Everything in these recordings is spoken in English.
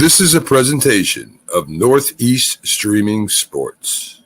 This is a presentation of Northeast Streaming Sports.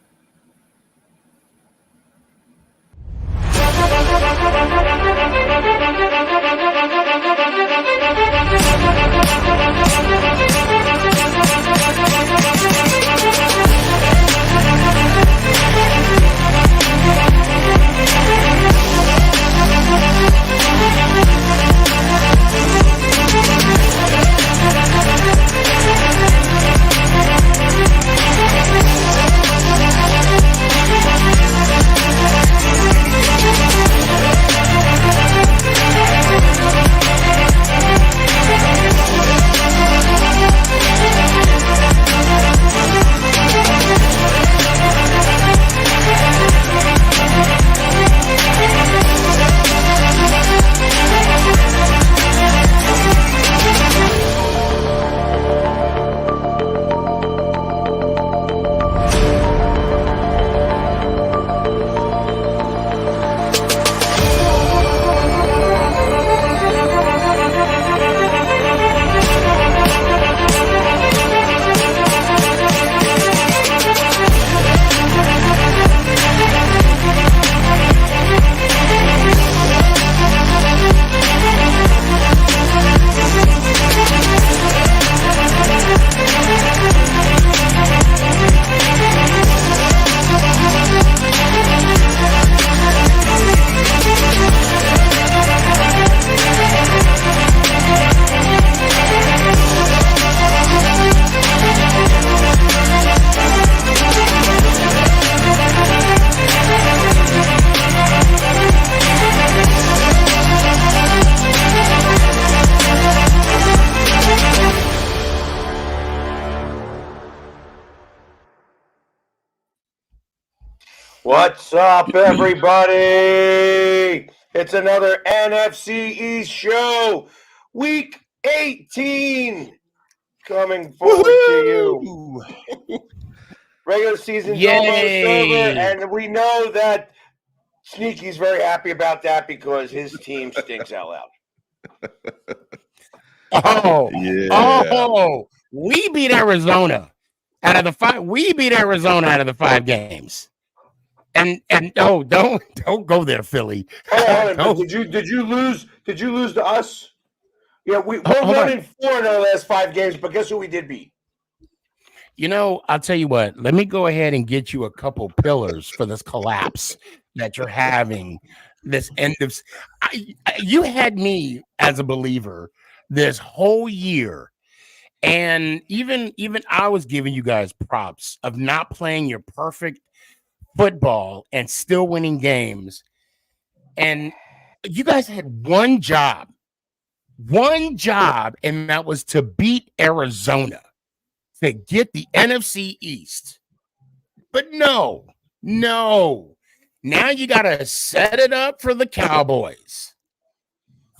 What's up, everybody? It's another NFC East show, Week 18, coming forward to you. Regular season's almost over, and we know that Sneaky's very happy about that because his team stinks out loud. We beat Arizona out of the five. We beat Arizona out of the 5 games. And no, don't go there, Philly. Did you lose? Did you lose to us? Yeah, we're 1-4 in our last 5 games, but guess who we did beat? You know, I'll tell you what. Let me go ahead and get you a couple pillars for this collapse that you're having. This end of you had me as a believer this whole year, and even I was giving you guys props of not playing your perfect football and still winning games. And you guys had one job, and that was to beat Arizona to get the NFC East. But no. Now you got to set it up for the Cowboys.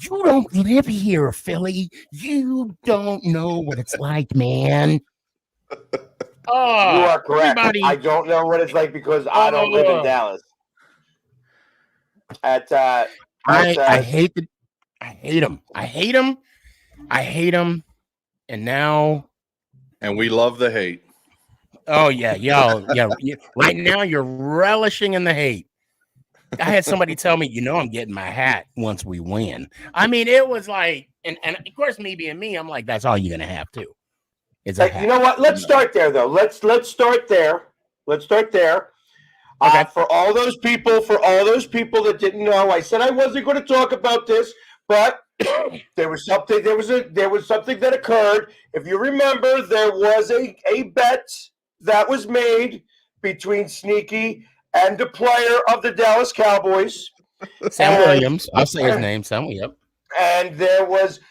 You don't live here, Philly. You don't know what it's like, man. You are correct. I don't know what it's like because I don't live in Dallas. I hate him. And we love the hate. Oh yeah. Right now you're relishing in the hate. I had somebody tell me, I'm getting my hat once we win. I mean, it was like, and of course, me being me, I'm like, that's all you're gonna have to. You know what? Let's start there, though. Let's start there. Okay. For all those people that didn't know, I said I wasn't going to talk about this, but there was something that occurred. If you remember, there was a bet that was made between Sneaky and the player of the Dallas Cowboys, Sam Williams. I'll say his name, Sam. Yep. And there was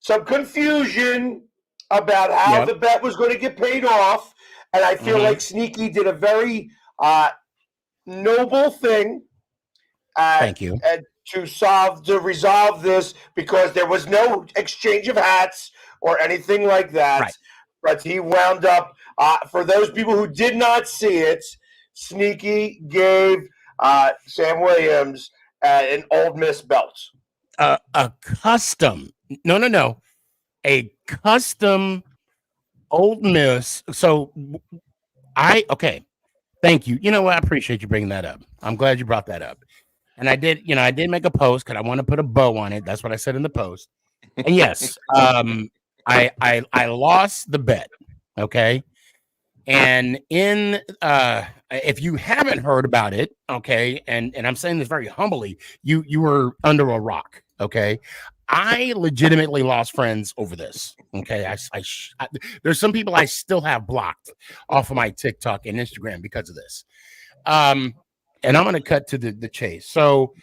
some confusion about how the bet was going to get paid off, and I feel like Sneaky did a very noble thing. Thank you. To resolve this, because there was no exchange of hats or anything like that. Right. But he wound up, for those people who did not see it, Sneaky gave Sam Williams an Old Miss belt. A custom, a custom Ole Miss. So okay. Thank you. You know what? I appreciate you bringing that up. I'm glad you brought that up. And I did make a post because I want to put a bow on it. That's what I said in the post. And yes, I lost the bet. Okay. And if you haven't heard about it, okay, and I'm saying this very humbly, you were under a rock, okay. I legitimately lost friends over this. Okay, there's some people I still have blocked off of my TikTok and Instagram because of this. And I'm going to cut to the chase. So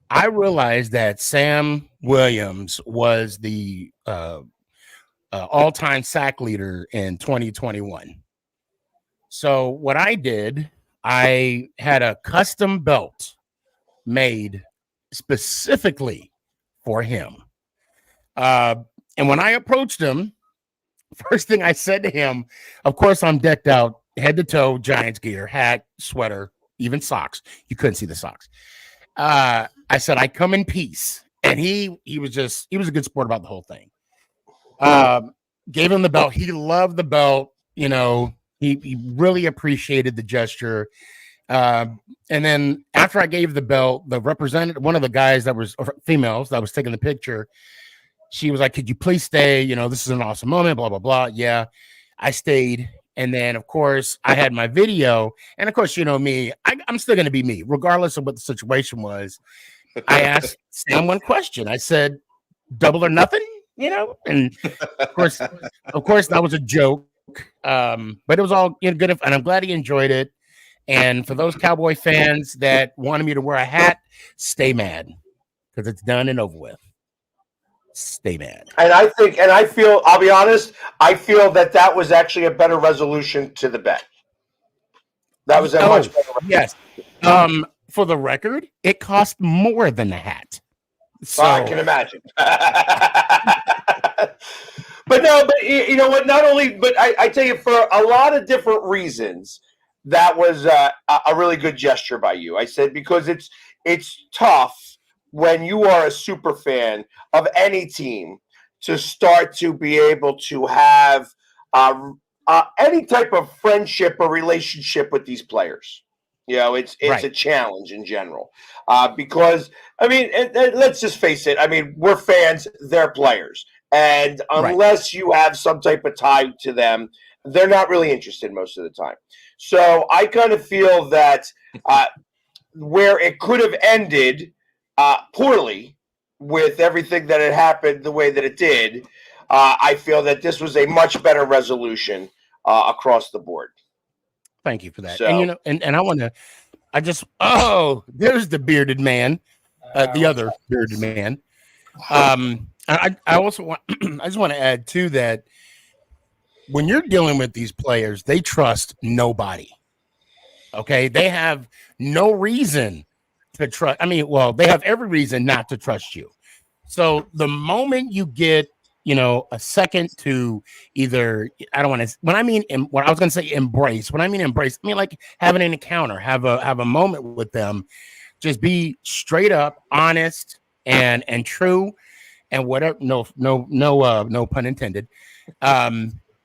I realized that Sam Williams was the all-time sack leader in 2021. So what I did, I had a custom belt made specifically for him. And when I approached him, first thing I said to him, of course, I'm decked out head to toe, Giants gear, hat, sweater, even socks. You couldn't see the socks. I said, I come in peace. And he was a good sport about the whole thing. Gave him the belt. He loved the belt. You know, he really appreciated the gesture. And then after I gave the belt, the representative, one of the guys that was females that was taking the picture, she was like, could you please stay? You know, this is an awesome moment, blah, blah, blah. Yeah, I stayed. And then, of course, I had my video. And, of course, you know me, I'm still going to be me, regardless of what the situation was. I asked Sam one question. I said, double or nothing, you know? And, of course, that was a joke. But it was all good. And I'm glad he enjoyed it. And for those Cowboy fans that wanted me to wear a hat, stay mad because it's done and over with. Stay mad. And I feel, I'll be honest, I feel that was actually a better resolution to the bet. That was a much better resolution. Yes. For the record, it cost more than the hat. So I can imagine. But you know what? Not only, but I tell you, for a lot of different reasons, that was a really good gesture by you. I said, because it's tough when you are a super fan of any team to start to be able to have any type of friendship or relationship with these players. You know, it's Right. a challenge in general because, I mean, let's just face it. I mean, we're fans, they're players. And unless you have some type of tie to them, they're not really interested most of the time. So I kind of feel that where it could have ended poorly with everything that had happened the way that it did, I feel that this was a much better resolution across the board. Thank you for that. So, and you know, and I want to, there's the bearded man, the other bearded man. I also want, I just want to add too that when you're dealing with these players, they trust nobody. Okay, they have no reason to trust. I mean, well, they have every reason not to trust you. So the moment you get, you know, a second to either, I don't want to, when I mean, what I was going to say embrace, when I mean embrace, I mean like have an encounter, have a moment with them, just be straight up, honest and true, and whatever, no pun intended.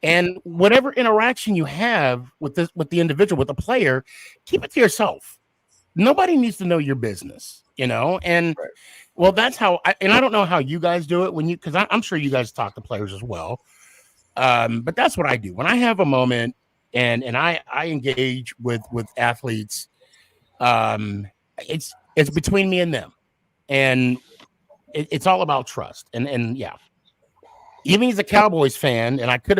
And whatever interaction you have with the individual, with the player, keep it to yourself. Nobody needs to know your business, you know? And well, that's how, I don't know how you guys do it because I'm sure you guys talk to players as well. But that's what I do. When I have a moment and I engage with athletes, it's between me and them. And it's all about trust. And yeah. Even as a Cowboys fan, and I could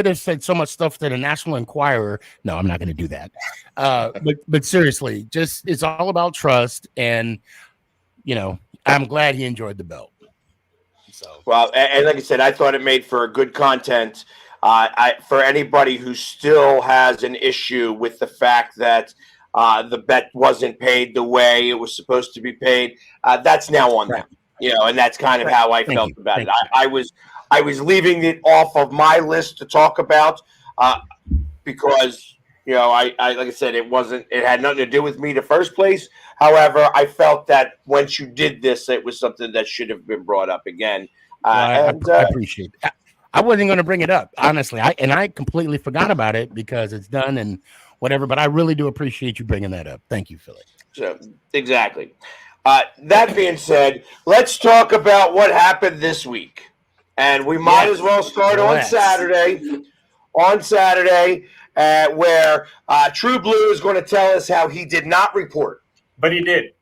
have said so much stuff to the National Enquirer. No, I'm not going to do that. But seriously, just it's all about trust, and you know, I'm glad he enjoyed the belt. So well, and like I said, I thought it made for good content. For anybody who still has an issue with the fact that the bet wasn't paid the way it was supposed to be paid, that's now on them. You know, and that's kind of how I felt about it. I was leaving it off of my list to talk about because, you know, I like I said, it had nothing to do with me in the first place. However, I felt that once you did this, it was something that should have been brought up again. I appreciate that. I wasn't going to bring it up, honestly. I completely forgot about it because it's done and whatever. But I really do appreciate you bringing that up. Thank you, Philly. So, exactly. That being said, let's talk about what happened this week. And we might as well start on Saturday. Where True Blue is going to tell us how he did not report. But he did.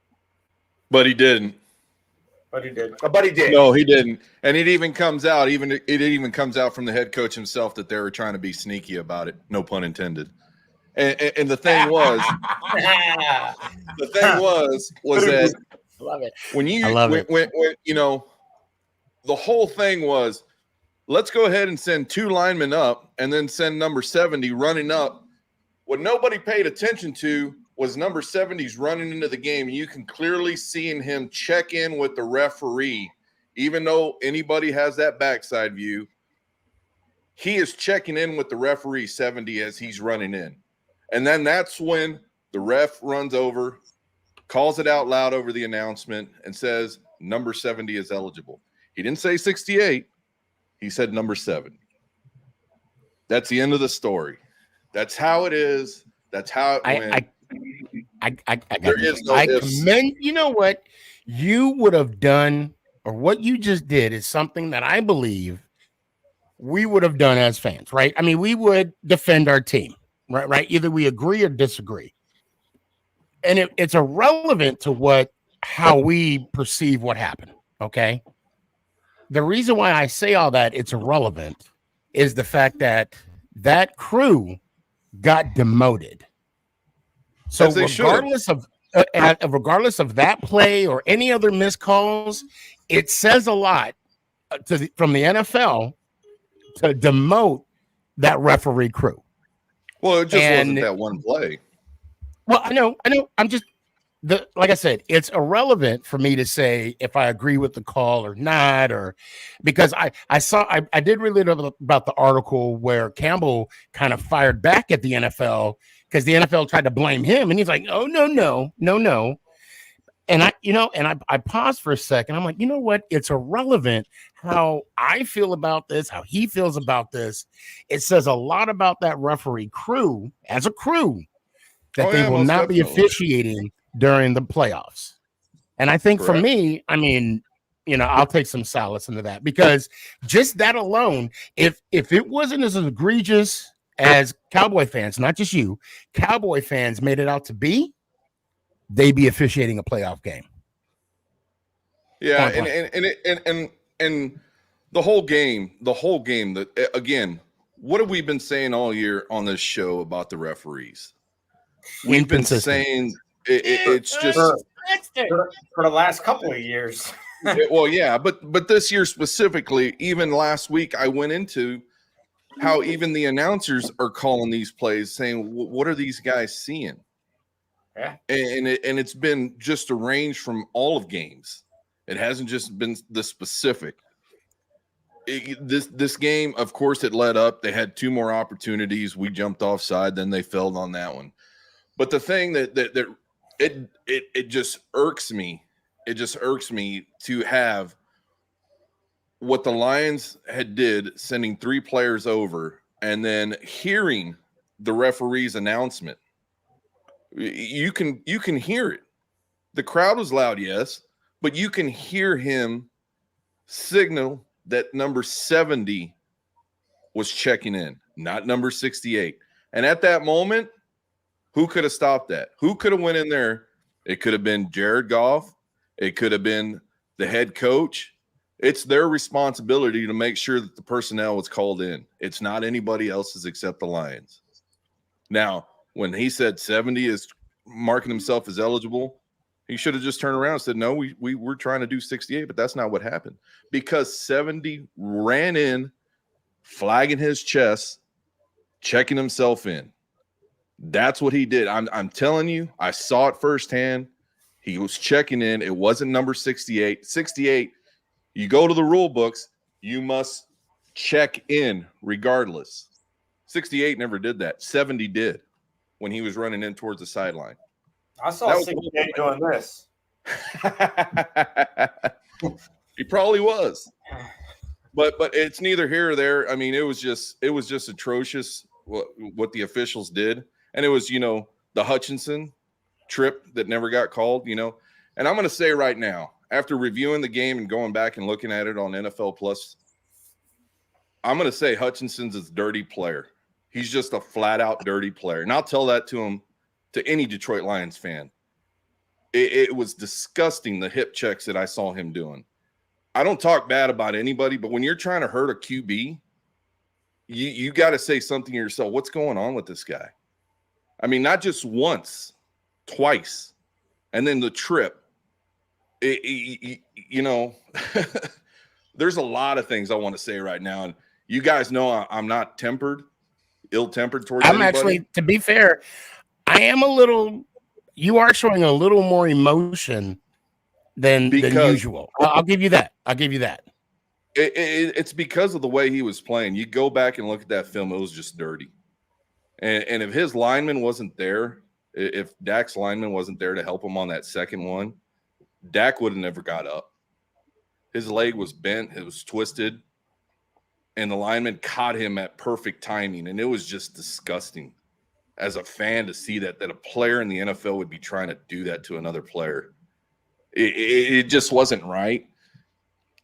But he didn't. But he did. But he did. No, he didn't. And it even comes out. It even comes out from the head coach himself that they were trying to be sneaky about it. No pun intended. And the thing was, that I love it. when you know, the whole thing was, let's go ahead and send 2 linemen up and then send number 70 running up. What nobody paid attention to was number 70's running into the game. You can clearly see him check in with the referee, even though anybody has that backside view. He is checking in with the referee 70 as he's running in. And then that's when the ref runs over, calls it out loud over the announcement, and says number 70 is eligible. He didn't say 68. He said number 7. That's the end of the story. That's how it is. That's how it went. I commend. You know what you would have done, or what you just did, is something that I believe we would have done as fans, right? I mean, we would defend our team, right? Either we agree or disagree, and it's irrelevant to how we perceive what happened. Okay. The reason why I say all that it's irrelevant is the fact that crew got demoted. So regardless of that play or any other missed calls, it says a lot from the NFL to demote that referee crew. Well, it just wasn't that one play. Well, I know. I'm just like I said, it's irrelevant for me to say if I agree with the call or not, or because I did read about the article where Campbell kind of fired back at the NFL because the NFL tried to blame him, and he's like, "Oh no." And I paused for a second. I'm like, you know what? It's irrelevant how I feel about this, how he feels about this. It says a lot about that referee crew as a crew that they will not be officiating during the playoffs. And I think for me, I mean, I'll take some solace into that because just that alone, if it wasn't as egregious as Cowboy fans, not just you, Cowboy fans made it out to be, they'd be officiating a playoff game. Yeah, and the whole game, that again, what have we been saying all year on this show about the referees? We've been saying it's just for the last couple of years. Well, yeah, but this year specifically, even last week, I went into how even the announcers are calling these plays, saying, "What are these guys seeing?" Yeah, and it's been just a range from all of games. It hasn't just been the specific. This game, of course, it led up. They had 2 more opportunities. We jumped offside, then they failed on that one. But the thing that it just irks me. It just irks me to have what the Lions had did, sending 3 players over, and then hearing the referee's announcement. You can hear it. The crowd was loud, yes, but you can hear him signal that number 70 was checking in, not number 68. And at that moment, who could have stopped that? Who could have went in there? It could have been Jared Goff. It could have been the head coach. It's their responsibility to make sure that the personnel was called in. It's not anybody else's except the Lions. Now, when he said 70 is marking himself as eligible, he should have just turned around and said, no, we were trying to do 68, but that's not what happened. Because 70 ran in, flagging his chest, checking himself in. That's what he did. I'm telling you, I saw it firsthand. He was checking in. It wasn't number 68. 68, you go to the rule books, you must check in regardless. 68 never did that. 70 did when he was running in towards the sideline. I saw 68 doing this. He probably was. but it's neither here or there. I mean, it was just atrocious what the officials did, and it was the Hutchinson trip that never got called. And I'm going to say right now, after reviewing the game and going back and looking at it on NFL Plus, I'm going to say Hutchinson's a dirty player. He's just a flat out dirty player, and I'll tell that to any Detroit Lions fan. It was disgusting, the hip checks that I saw him doing. I don't talk bad about anybody, but when you're trying to hurt a QB, you got to say something to yourself. What's going on with this guy? I mean, not just once, twice, and then the trip. There's a lot of things I want to say right now, and you guys know I'm not ill-tempered towards anybody. Actually, to be fair, I am a little. You are showing a little more emotion than usual. I'll give you that. It's because of the way he was playing. You go back and look at that film; it was just dirty. And if his lineman wasn't there, if Dak's lineman wasn't there to help him on that second one, Dak would have never got up. His leg was bent, it was twisted, and the lineman caught him at perfect timing, and it was just disgusting as a fan to see that a player in the NFL would be trying to do that to another player. It just wasn't right.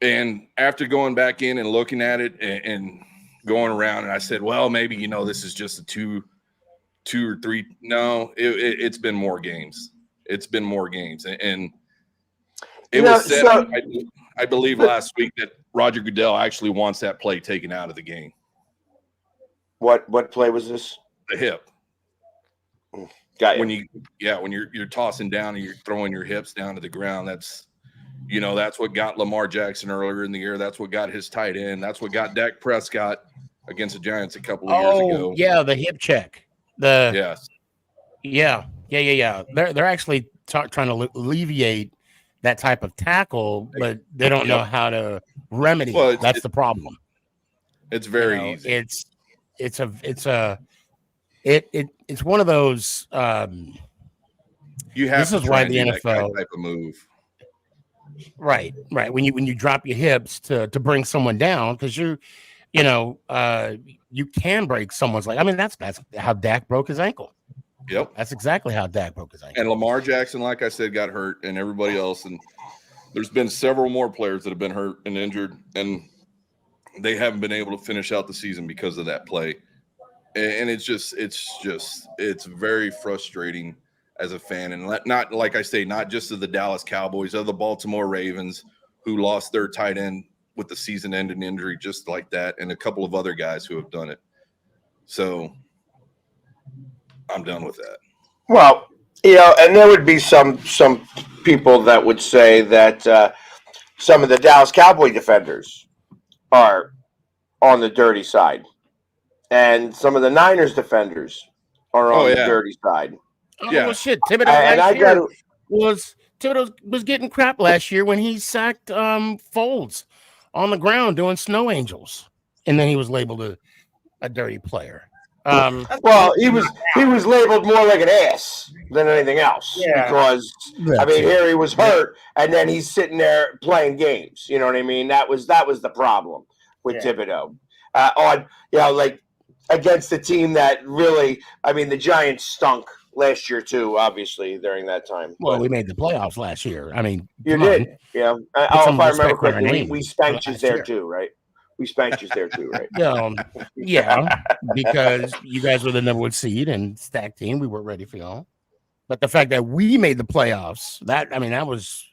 And after going back in and looking at it and going around, and I said, well, maybe, this is just a two or three. No, it's been more games. It's been more games. And it was said, I believe last week, that Roger Goodell actually wants that play taken out of the game. What play was this? The hip. Got you. When you're tossing down and you're throwing your hips down to the ground, that's what got Lamar Jackson earlier in the year. That's what got his tight end. That's what got Dak Prescott against the Giants a couple of years ago. Yeah, the hip check. Yes. Yeah. They're actually trying to alleviate that type of tackle, but they don't know how to remedy it. That's the problem. It's very easy. It's one of those. You have. This is why the NFL type of move. Right. When you drop your hips to bring someone down, because you can break someone's leg. I mean, that's how Dak broke his ankle. Yep. That's exactly how Dak broke his ankle. And Lamar Jackson, like I said, got hurt, and everybody else. And there's been several more players that have been hurt and injured, and they haven't been able to finish out the season because of that play. And it's very frustrating as a fan. And not, like I say, not just of the Dallas Cowboys, of the Baltimore Ravens, who lost their tight end with the season-ending injury just like that, and a couple of other guys who have done it. So I'm done with that. Well, and there would be some people that would say that some of the Dallas Cowboy defenders are on the dirty side, and some of the Niners defenders are on the dirty side. Well, shit, Thibodeau was getting crap last year when he sacked Foles on the ground doing snow angels, and then he was labeled a dirty player. Well, he was labeled more like an ass than anything else, because here he was hurt, and then he's sitting there playing games. You know what I mean? That was the problem with Thibodeau against the team that really, the Giants stunk last year too, obviously during that time. Well, we made the playoffs last year. You did, yeah. If I remember correctly, we spanked you there too, right? We spanked you there too, right? Yeah, because you guys were the number one seed and stacked team. We weren't ready for y'all. But the fact that we made the playoffs, that was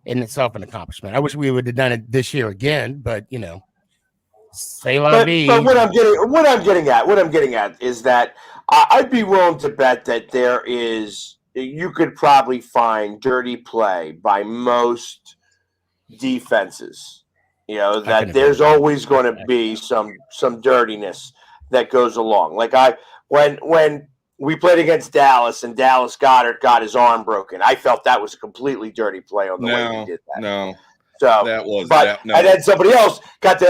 in itself an accomplishment. I wish we would have done it this year again, but say la vie. But what I'm getting at is that I'd be willing to bet that you could probably find dirty play by most defenses. That there's always going to be some dirtiness that goes along. Like when we played against Dallas and Dallas Goedert got his arm broken, I felt that was a completely dirty play on the way he did that. No. So that was and then somebody else got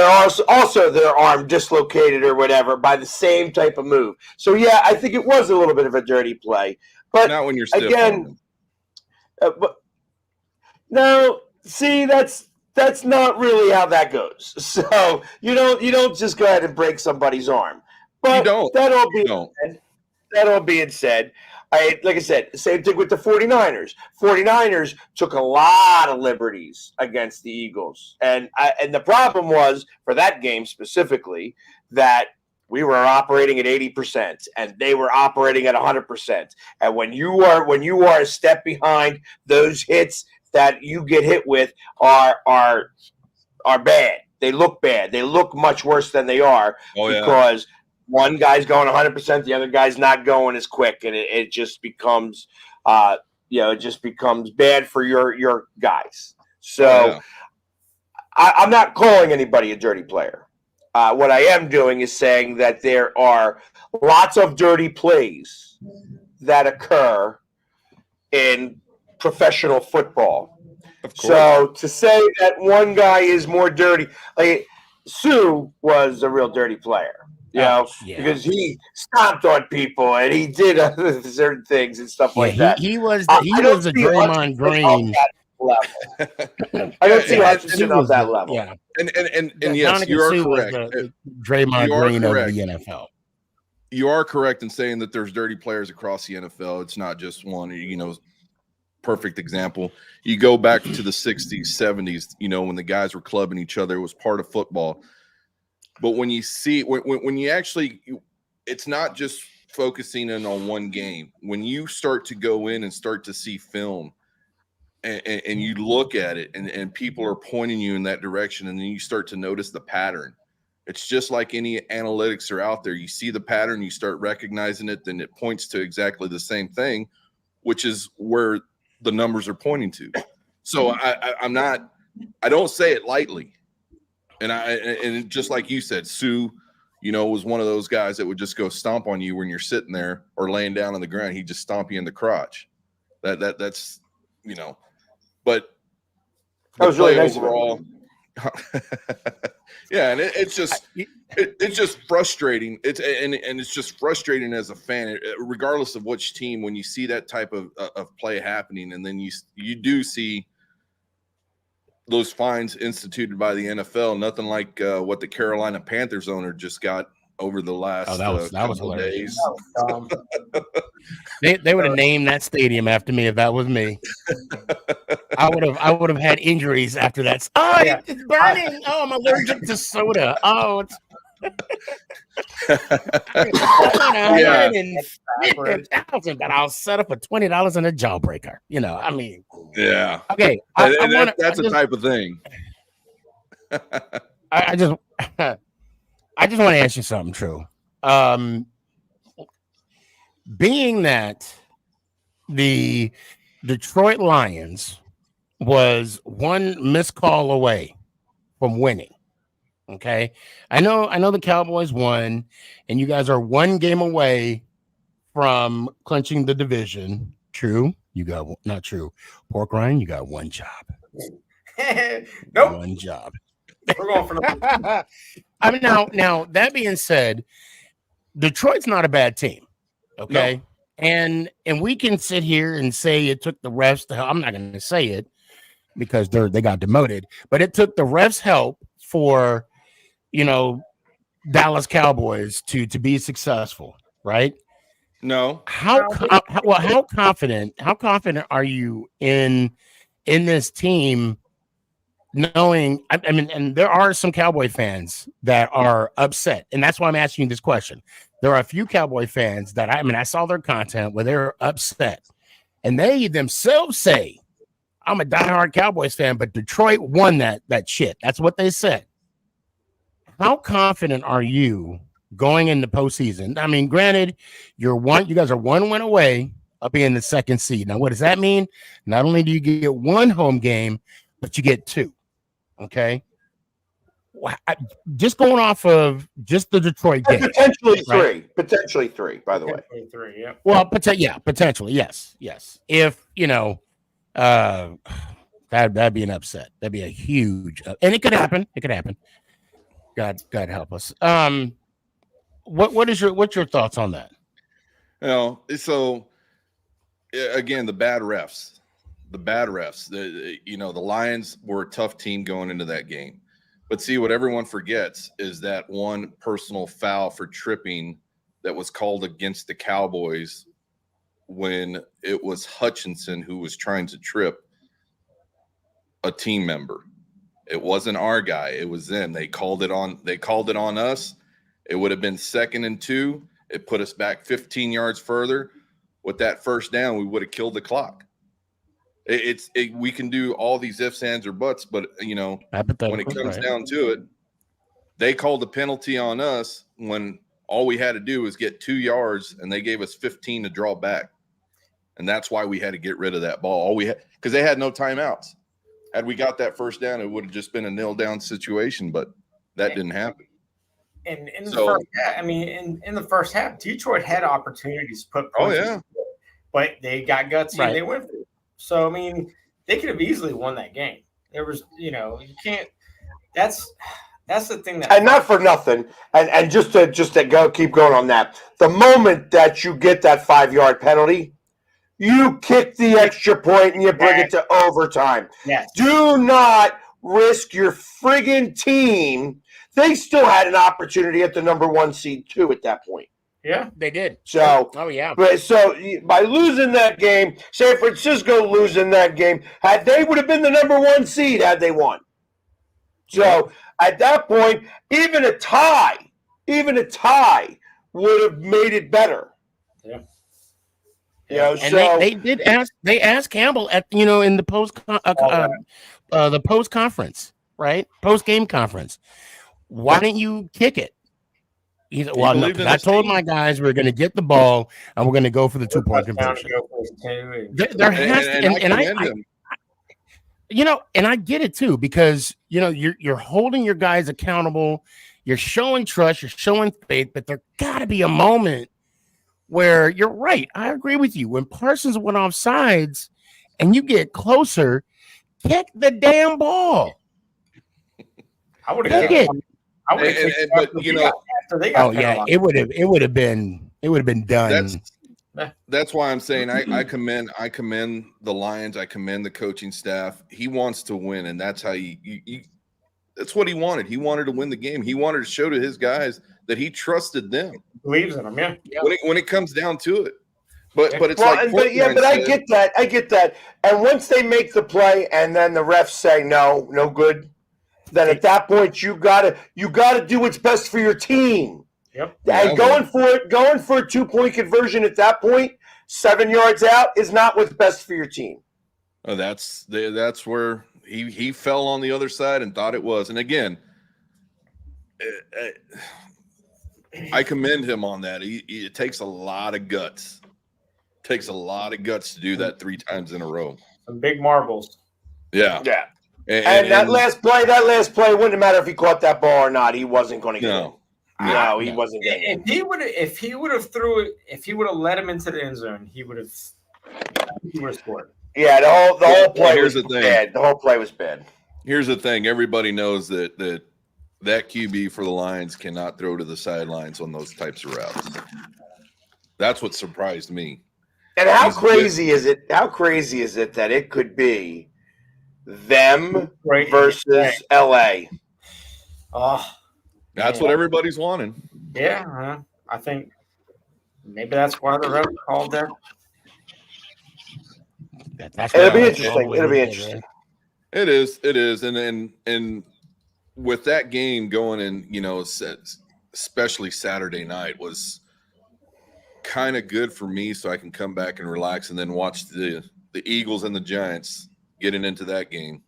also their arm dislocated or whatever by the same type of move. So yeah, I think it was a little bit of a dirty play. But not when you're stiff again, no, see, that's that's not really how that goes. So you don't just go ahead and break somebody's arm. But You don't. that all being said, like I said, same thing with the 49ers. 49ers took a lot of liberties against the Eagles. And the problem was, for that game specifically, that we were operating at 80% and they were operating at 100%. And when you are a step behind, those hits that you get hit with are bad. They look bad. They look much worse than they are because one guy's going 100%, the other guy's not going as quick, and it just becomes, it just becomes bad for your guys. So I'm not calling anybody a dirty player. What I am doing is saying that there are lots of dirty plays that occur in professional football. So to say that one guy is more dirty, like Sue was a real dirty player. Because he stomped on people and he did certain things and stuff like that. He was a Draymond Green. I don't see Hutchinson on that level. Yeah, and yes, you are correct. Draymond Green of the NFL. You are correct in saying that there's dirty players across the NFL. It's not just one. Perfect example. You go back to the 60s, 70s. When the guys were clubbing each other, it was part of football. But when you see, when you actually, it's not just focusing in on one game. When you start to go in and start to see film and you look at it and people are pointing you in that direction, and then you start to notice the pattern. It's just like any analytics are out there. You see the pattern, you start recognizing it, then it points to exactly the same thing, which is where the numbers are pointing to. So I don't say it lightly. And just like you said, Sue, was one of those guys that would just go stomp on you when you're sitting there or laying down on the ground. He'd just stomp you in the crotch. That's but that was really nice overall. Yeah, and it's just frustrating. It's just frustrating as a fan, regardless of which team, when you see that type of play happening, and then you do see those fines instituted by the NFL, nothing like what the Carolina Panthers owner just got over the last couple of days. They would have named that stadium after me if that was me. I would have had injuries after that. Oh, it's burning. Oh, I'm allergic to soda. Oh, it's $150,000, but I'll set up for $20 in a jawbreaker. Yeah. Okay. That's the type of thing. I just want to ask you something, True. Being that the Detroit Lions was one missed call away from winning. Okay. I know the Cowboys won, and you guys are one game away from clinching the division. True. You got not true. Pork Ryan, you got one job. Nope. One job. We're going for the I mean, now that being said, Detroit's not a bad team. Okay. No. And we can sit here and say it took the refs to help. I'm not going to say it because they got demoted, but it took the refs' help for, Dallas Cowboys to be successful, right? No. How confident are you in this team, knowing, I mean, and there are some Cowboy fans that are upset, and that's why I'm asking you this question. There are a few Cowboy fans that I saw their content where they're upset, and they themselves say, I'm a diehard Cowboys fan, but Detroit won that shit. That's what they said. How confident are you going into postseason? I mean, granted, you guys are one win away of being the second seed. Now, what does that mean? Not only do you get one home game, but you get two. Okay. Just going off of just the Detroit game. Potentially three. Right? Potentially three, by the way. Three, yeah. Well, potentially, yes. If, that'd be an upset. That'd be a huge, and it could happen. God help us. What's your thoughts on that? So again, the bad refs. the bad refs. The Lions were a tough team going into that game. But see, what everyone forgets is that one personal foul for tripping that was called against the Cowboys when it was Hutchinson who was trying to trip a team member. It wasn't our guy. It was them. They called it on us. It would have been 2nd and 2. It put us back 15 yards further. With that first down, we would have killed the clock. We can do all these ifs, ands, or buts, but when it comes down to it, they called the penalty on us when all we had to do was get 2 yards, and they gave us 15 to draw back, and that's why we had to get rid of that ball. Because they had no timeouts. Had we got that first down, it would have just been a nil-down situation, but that didn't happen. And in the first half, Detroit had opportunities to put points. Oh yeah, but they got gutsy and they went for it. So they could have easily won that game. There was, you can't. That's the thing that. And not for nothing. And just to keep going on that. The moment that you get that 5-yard penalty, you kick the extra point and you bring it to overtime. Yes. Do not risk your friggin' team. They still had an opportunity at the number 1 seed too at that point. Yeah, they did. So, yeah. So by losing that game, San Francisco losing that game, they would have been the number 1 seed had they won. So at that point, even a tie would have made it better. Yeah. And they did ask. They asked Campbell at in the the post conference, right? Post game conference. Why didn't you kick it? He's well, no, I told my guys we're going to get the ball and we're going to go for the 2-point conversion. There has to, and I get it too, because you're holding your guys accountable, you're showing trust, you're showing faith, but there got to be a moment where you're right. I agree with you. When Parsons went off sides and you get closer, kick the damn ball. I would have kicked it. It would have been done. That's why I'm saying I commend the Lions. I commend the coaching staff. He wants to win, and that's how that's what he wanted. He wanted to win the game. He wanted to show to his guys that he trusted them. Believes in them, yeah. When it comes down to it. But it's I get that. And once they make the play and then the refs say no good, then at that point you gotta do what's best for your team. Yep. And going for a 2-point conversion at that point, 7 yards out, is not what's best for your team. Oh, that's where he fell on the other side and thought it was. And again, I commend him on that. It takes a lot of guts. Takes a lot of guts to do that 3 times in a row. Some big marbles. Yeah. Yeah. And that last play wouldn't matter if he caught that ball or not. He wasn't going to get it. No, he wasn't getting it. If he would have let him into the end zone, he would have scored. Yeah, the whole play was bad. The whole play was bad. Here's the thing: everybody knows that QB for the Lions cannot throw to the sidelines on those types of routes. That's what surprised me. And how crazy is it? How crazy is it that it could be them versus LA? That's what everybody's wanting. Yeah, I think maybe that's why the ref called there. It'll be interesting. It is, and with that game going in, especially Saturday night was kind of good for me, so I can come back and relax and then watch the Eagles and the Giants getting into that game.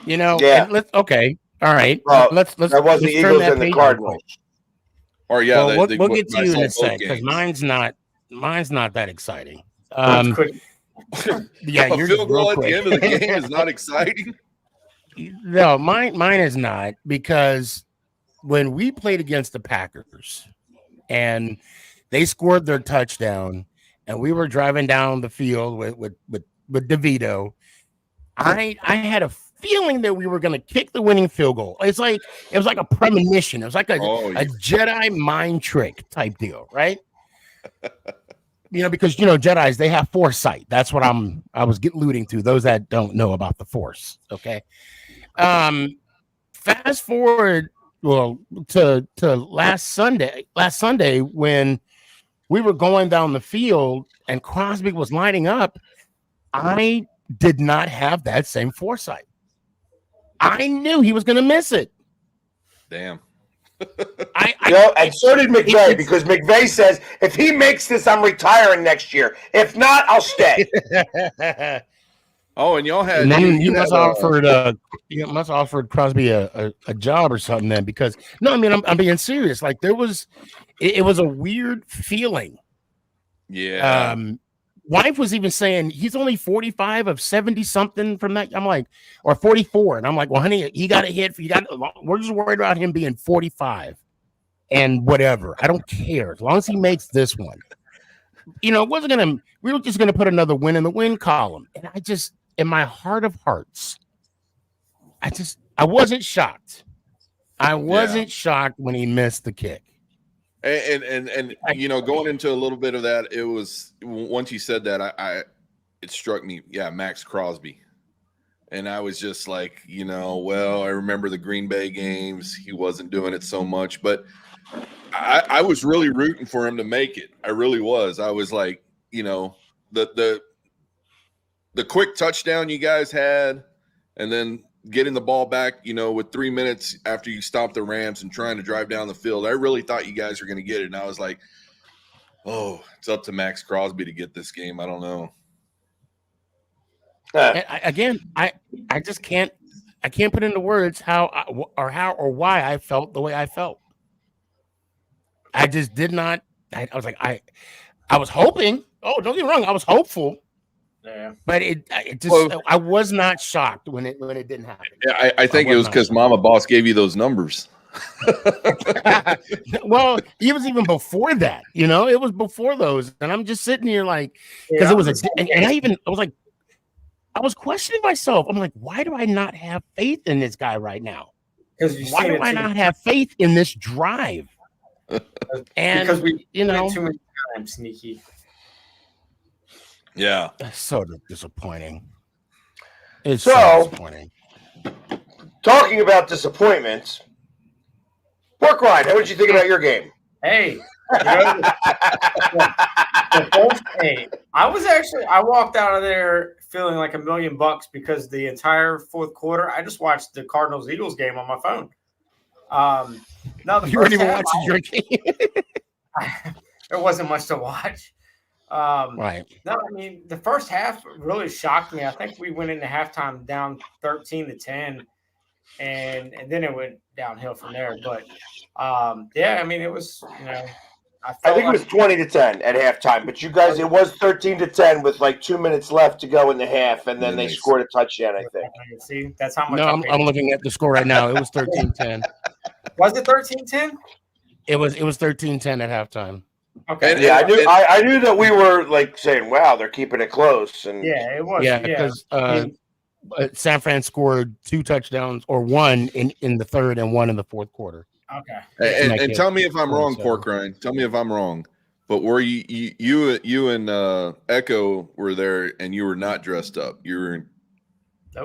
Yeah. Okay. All right. Let's. That was the Eagles and the Cardinals. Or yeah, we'll get to you in a sec because mine's not that exciting. Yeah, a field goal at the end of the game is not exciting. No, mine is not, because when we played against the Packers and they scored their touchdown and we were driving down the field with DeVito, I had a feeling that we were going to kick the winning field goal. It was like a premonition. It was like a Jedi mind trick type deal, right? because Jedis, they have foresight. That's what I was alluding to. Those that don't know about the Force. Okay. Fast forward, to last Sunday when we were going down the field and Crosby was lining up. I did not have that same foresight. I knew he was going to miss it. Damn. And so did McVay, because McVay says, if he makes this, I'm retiring next year. If not, I'll stay. Oh, and y'all had. And then you must have offered Crosby a job or something then, because no, I mean I'm being serious. Like it was a weird feeling. Yeah. Wife was even saying he's only 45 of 70 something from that. I'm like, or 44, and I'm like, well, honey, he got a hit. We're just worried about him being 45 and whatever. I don't care as long as he makes this one. We were just gonna put another win in the win column, and I just, in my heart of hearts, I wasn't shocked. I wasn't shocked when he missed the kick. And going into a little bit of that, it was, once you said that, it struck me, Max Crosby. And I was just like, I remember the Green Bay games. He wasn't doing it so much, but I was really rooting for him to make it. I really was. I was like, the quick touchdown you guys had, and then getting the ball back, with 3 minutes after you stopped the Rams and trying to drive down the field. I really thought you guys were going to get it. And I was like, oh, it's up to Max Crosby to get this game. I don't know. I just can't put into words how or why I felt the way I felt. I just did not. I was like, I was hoping. Oh, don't get me wrong. I was hopeful. Yeah. But I was not shocked when it didn't happen. Yeah, I think it was because Mama Boss gave you those numbers. Well, it was even before that. It was before those, and I'm just sitting here like, because it was I was questioning myself. I'm like, why do I not have faith in this guy right now? Why do I not have faith in this drive? And because we too many times, Sneaky. Yeah. That's so disappointing. It's so disappointing. Talking about disappointments, Pork Rind, how did you think about your game? Hey, I walked out of there feeling like $1 million because the entire fourth quarter, I just watched the Cardinals-Eagles game on my phone. You weren't even watching your game. There wasn't much to watch. Right. No, I mean, the first half really shocked me. I think we went into halftime down 13-10, and then it went downhill from there. But I mean, it was, I think it was 20-10 at halftime, but you guys, it was 13-10 with like 2 minutes left to go in the half, and then they scored a touchdown, I think. See, that's how much. No, I'm looking at the score right now. It was 13-10. Was it 13-10? It was 13-10 at halftime. Okay. And I knew that we were like saying, "Wow, they're keeping it close." And it was. Yeah, because San Fran scored 2 touchdowns, or one in the third and one in the fourth quarter. Okay. And tell me if I'm wrong, Pork Rind. Tell me if I'm wrong. But were you and Echo were there, and you were not dressed up? You were in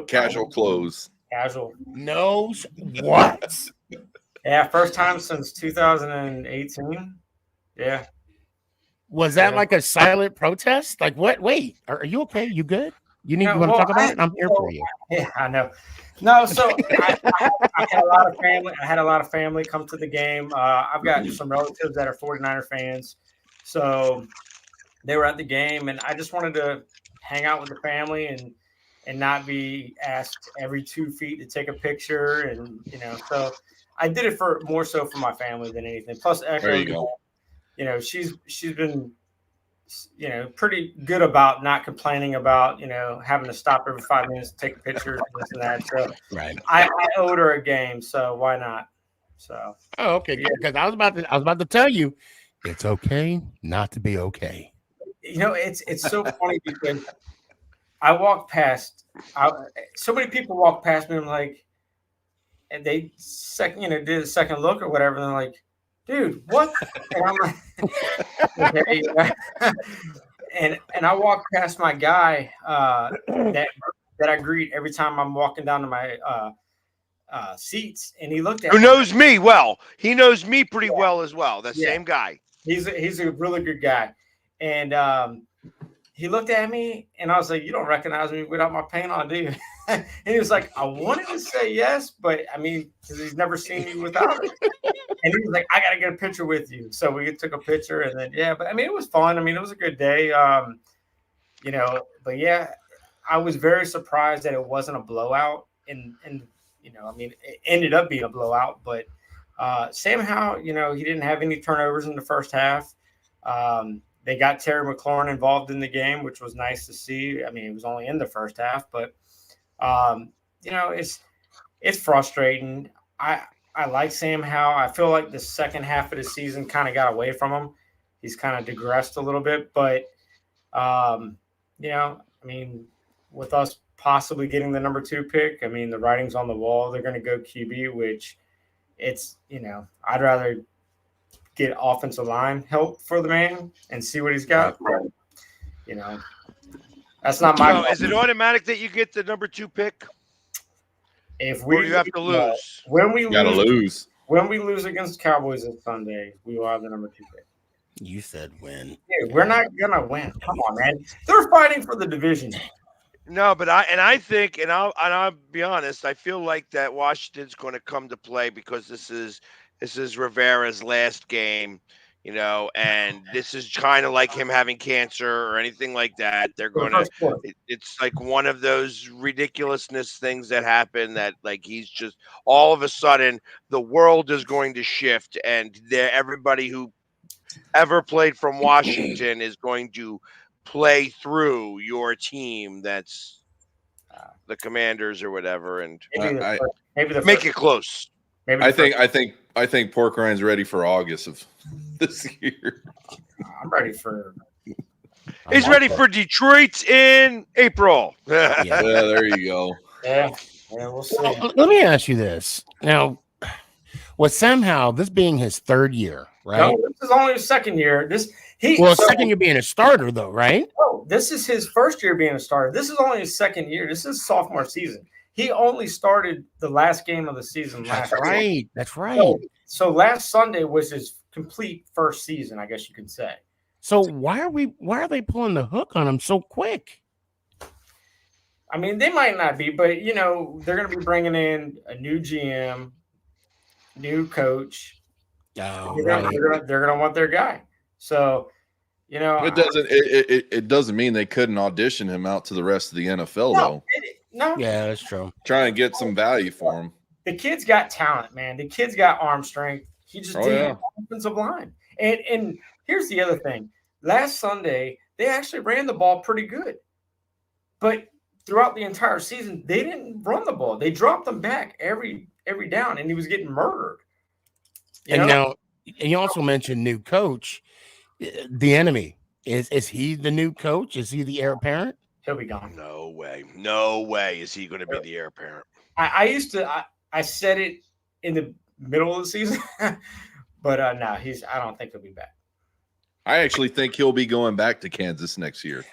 casual clothes. Casual. No, what? Yeah, first time since 2018. Yeah. Was that like a silent protest? Like what? Wait, are you okay? You good? You want to talk about it? I'm here for you. Yeah, I know. No, so I had a lot of family. I had a lot of family come to the game. I've got some relatives that are 49er fans, so they were at the game, and I just wanted to hang out with the family and not be asked every 2 feet to take a picture, and so I did it more so for my family than anything. Plus, Echo, there you go. She's been, pretty good about not complaining about, having to stop every 5 minutes to take pictures and this and that. So right. I owed her a game, so why not? So. Oh, okay. Because I was about to tell you, it's okay not to be okay. It's so funny because I walked past. So many people walk past me. I'm like, and they did a second look or whatever. And they're like, dude, what? And I'm like, okay. and I walk past my guy that I greet every time I'm walking down to my seats, and he looked at Who me. knows me well? He knows me pretty well as well. That same guy. He's a really good guy, and he looked at me, and I was like, "You don't recognize me without my paint on, do you?" And he was like, "I wanted to say yes, but I mean, because he's never seen me without it." And he was like, "I got to get a picture with you." So we took a picture, and then but I mean, it was fun. I mean, it was a good day. But yeah, I was very surprised that it wasn't a blowout, and I mean, it ended up being a blowout, but Sam Howell, he didn't have any turnovers in the first half. They got Terry McLaurin involved in the game, which was nice to see. I mean, it was only in the first half, but it's frustrating. I like Sam Howell. I feel like the second half of the season kind of got away from him. He's kind of digressed a little bit, but I mean, with us possibly getting the number 2 pick, I mean, the writing's on the wall. They're going to go QB, which it's, I'd rather get offensive line help for the man and see what he's got. But, that's not my. So is it automatic that you get the number 2 pick? If or you have to lose. When we Gotta lose. When we lose against Cowboys this Sunday, we will have the number 2 pick. You said win. Yeah, we're not gonna win. Come on, man. They're fighting for the division. No, but I think, and I'll be honest, I feel like that Washington's going to come to play because this is Rivera's last game, and this is kind of like him having cancer or anything like that. They're going to, it's like one of those ridiculousness things that happen that like he's just all of a sudden the world is going to shift and everybody who ever played from Washington is going to play through your team that's the Commanders or whatever, and make it close. I think Pork Ryan's ready for August of this year. I'm ready for. He's ready for Detroit in April. Yeah, there you go. Yeah, we'll see. Let me ask you this now: with Sam Howell, this being his 3rd year, right? No, this is only his 2nd year. Second year being a starter, though, right? No, this is his 1st year being a starter. This is only his 2nd year. This is sophomore season. He only started the last game of the season last year. That's right. So last Sunday was his complete first season, I guess you could say. So why are they pulling the hook on him so quick? I mean, they might not be, but they're going to be bringing in a new GM, new coach. Oh, they're going to want their guy. So, it doesn't mean they couldn't audition him out to the rest of the NFL though. No. Yeah, that's true. Try and get some value for him. The kid's got talent, man. The kid's got arm strength. He just didn't have offensive line. And here's the other thing. Last Sunday, they actually ran the ball pretty good. But throughout the entire season, they didn't run the ball. They dropped them back every down, and he was getting murdered. Now, you also mentioned new coach. The enemy. Is he the new coach? Is he the heir apparent? He'll be gone. No way is he going to be the heir apparent. I said it in the middle of the season, but no, I don't think he'll be back. I actually think he'll be going back to Kansas next year.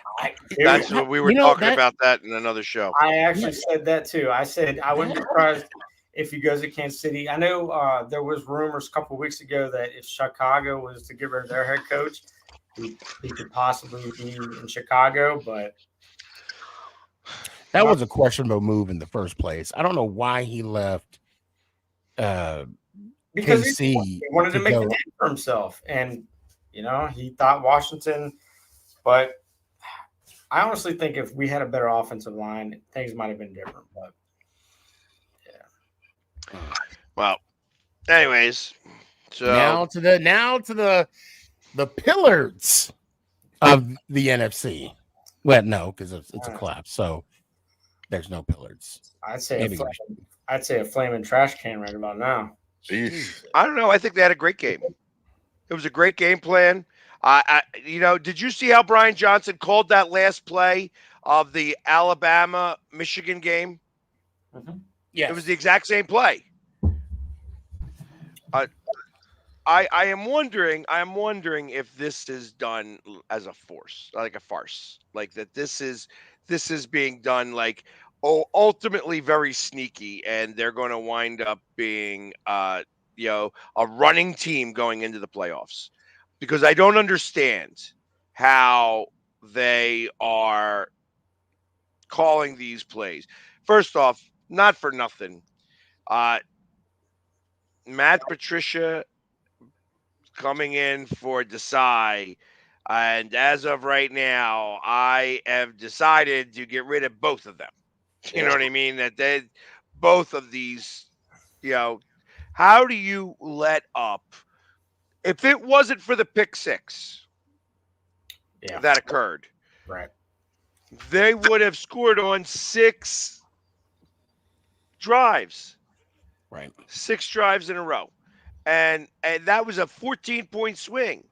That's what we were talking about that in another show. I actually said that too. I said I wouldn't be surprised if he goes to Kansas City. I know there was rumors a couple of weeks ago that if Chicago was to get rid of their head coach, he could possibly be in Chicago, but that was a questionable move in the first place. I don't know why he left. Because KC he wanted to make a name for himself, and he thought Washington. But I honestly think if we had a better offensive line, things might have been different. But yeah. Well, anyways, so now to the pillars of the NFC. Well, no, because it's a collapse. So there's no pillars. I'd say a flaming trash can right about now. I don't know. I think they had a great game. It was a great game plan. Did you see how Brian Johnson called that last play of the Alabama-Michigan game? Mm-hmm. Yeah, it was the exact same play. I am wondering if this is done as a force, like a farce, like that. This is being done like ultimately very sneaky, and they're going to wind up being a running team going into the playoffs, because I don't understand how they are calling these plays. First off, not for nothing, Matt Patricia coming in for Desai. And as of right now, I have decided to get rid of both of them. You know what I mean? That they both of these, how do you let up? If it wasn't for the pick six that occurred, right, they would have scored on 6 drives. Right. 6 drives in a row. And that was a 14-point swing.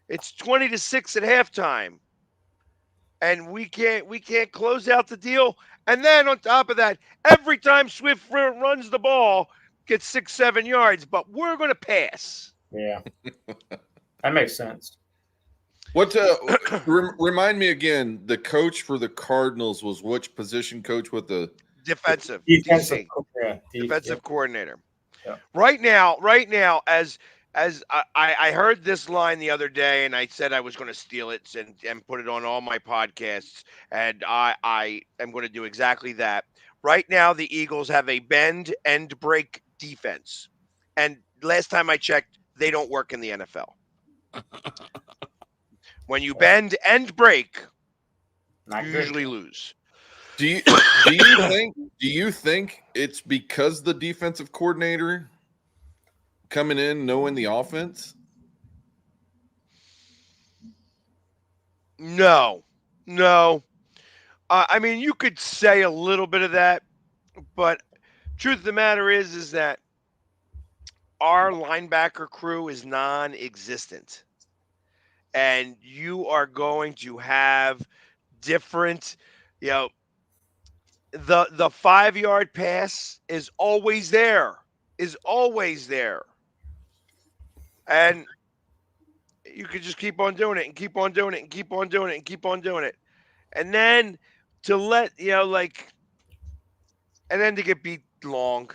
It's 20-6 at halftime. And we can't close out the deal. And then on top of that, every time Swift runs the ball, gets 6-7 yards, but we're going to pass. Yeah. That makes sense. What remind me again, the coach for the Cardinals was which position coach with the defensive coordinator. Yeah. Right now, as I heard this line the other day, and I said I was going to steal it and put it on all my podcasts, and I am going to do exactly that. Right now, the Eagles have a bend and break defense, and last time I checked, they don't work in the NFL. When you bend and break, you usually lose. Do you think it's because the defensive coordinator coming in knowing the offense? No. I mean, you could say a little bit of that, but truth of the matter is that our linebacker crew is non-existent, and you are going to have different, the 5-yard pass is always there. And you could just keep on doing it and keep on doing it and keep on doing it and keep on doing it. And then to let, and then to get beat long,